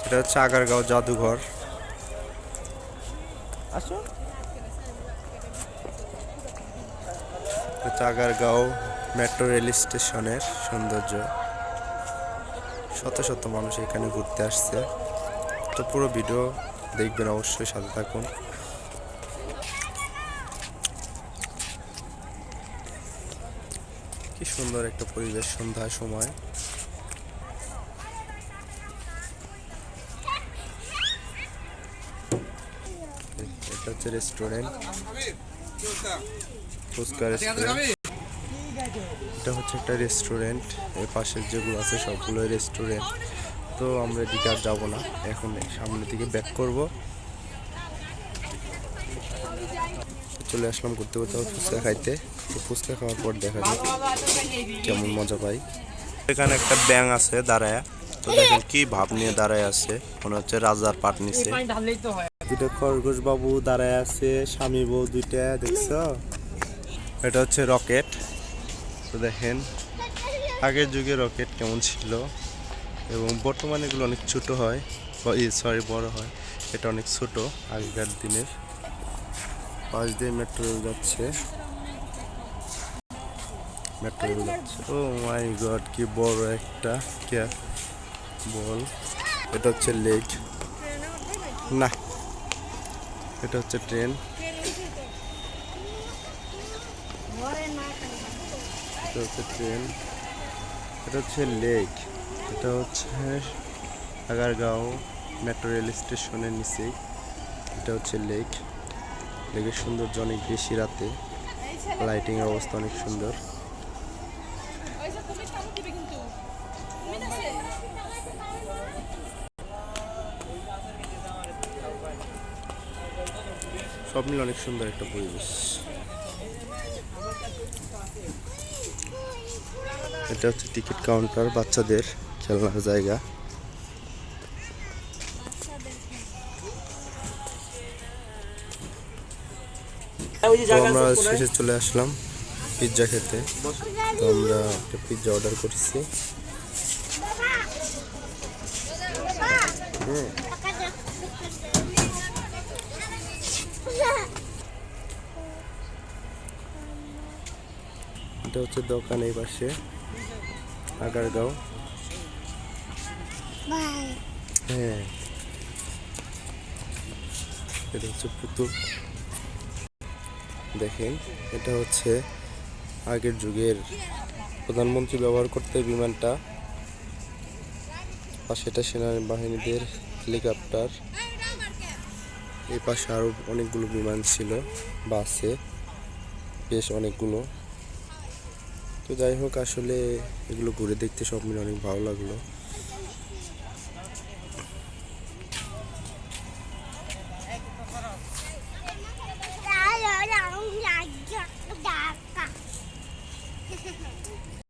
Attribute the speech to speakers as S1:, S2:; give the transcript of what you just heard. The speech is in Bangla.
S1: এটা হচ্ছে আগারগাঁও জাদুঘর। আসো, আগারগাঁও মেট্রো রেল স্টেশনের সৌন্দর্য। শত শত মানুষ এখানে ঘুরতে আসছে। তো পুরো ভিডিও দেখবেন, অবশ্যই সাথে থাকুন। কি সুন্দর একটা পরিবেশ সন্ধ্যার সময়। এটা হচ্ছে রেস্টুরেন্ট, ফুচকা রেস্টুরেন্ট। এটা হচ্ছে একটা রেস্টুরেন্ট। এর পাশে যেগুলো আছে সবগুলো রেস্টুরেন্ট। তো আমরা এদিকে আর যাবো না, এখন সামনের দিকে ব্যাক করব। চলে আসলাম ঘুরতে ঘুরতে ফুচকা খাইতে। তো ফুচকা খাওয়ার পর দেখা যাক কেমন মজা পাই। এখানে একটা ব্যাঙ আছে দাঁড়ায়। তো দেখেন কি ভাব নিয়ে দাঁড়ায় আছে, মনে হচ্ছে রাজার পাট নিছে। দুটো খরগোশ বাবু দাঁড়ায় আছে, স্বামী বউ দুইটা, দেখছো? এটা হচ্ছে রকেট। তো দেখেন আগের যুগে রকেট কেমন ছিল, এবং বর্তমানে এগুলো অনেক ছোট হয়, বড় হয়। এটা অনেক ছোট আগেকার দিনের। পাশ দিয়ে মেট্রো রেল যাচ্ছে, মেট্রো রেল যাচ্ছে। ও মাই গড, কি বড় একটা বল। এটা হচ্ছে লেক, না এটা হচ্ছে ট্রেন। এটা হচ্ছে ট্রেন, এটা হচ্ছে লেক। এটা হচ্ছে আগারগাঁও মেট্রো রেল স্টেশনের নিচেই। এটা হচ্ছে লেক। লেকের সৌন্দর্য অনেক বেশি রাতে, লাইটিং এর অবস্থা অনেক সুন্দর। সব মিলে অনেক সুন্দর একটা পরিবেশ। এটা হচ্ছে টিকিট কাউন্টার, বাচ্চাদের খেলনার জায়গা। তো আমরা শেষে চলে আসলাম পিৎজা খেতে। তো আমরা একটা পিৎজা অর্ডার করছি। এটা হচ্ছে দোকান এই পাশে, আগারগাঁও। হ্যাঁ, এটা হচ্ছে পুতুল। দেখেন এটা হচ্ছে আগের যুগের প্রধানমন্ত্রী ব্যবহার করতে বিমানটা। পাশে এটা সেনাবাহিনীদের হেলিকপ্টার। এই পাশে আরো অনেকগুলো বিমান ছিল, বাসে বেশ অনেকগুলো। তো যাই হোক, আসলে এগুলো ঘুরে দেখতে সব মিলে অনেক ভালো লাগলো।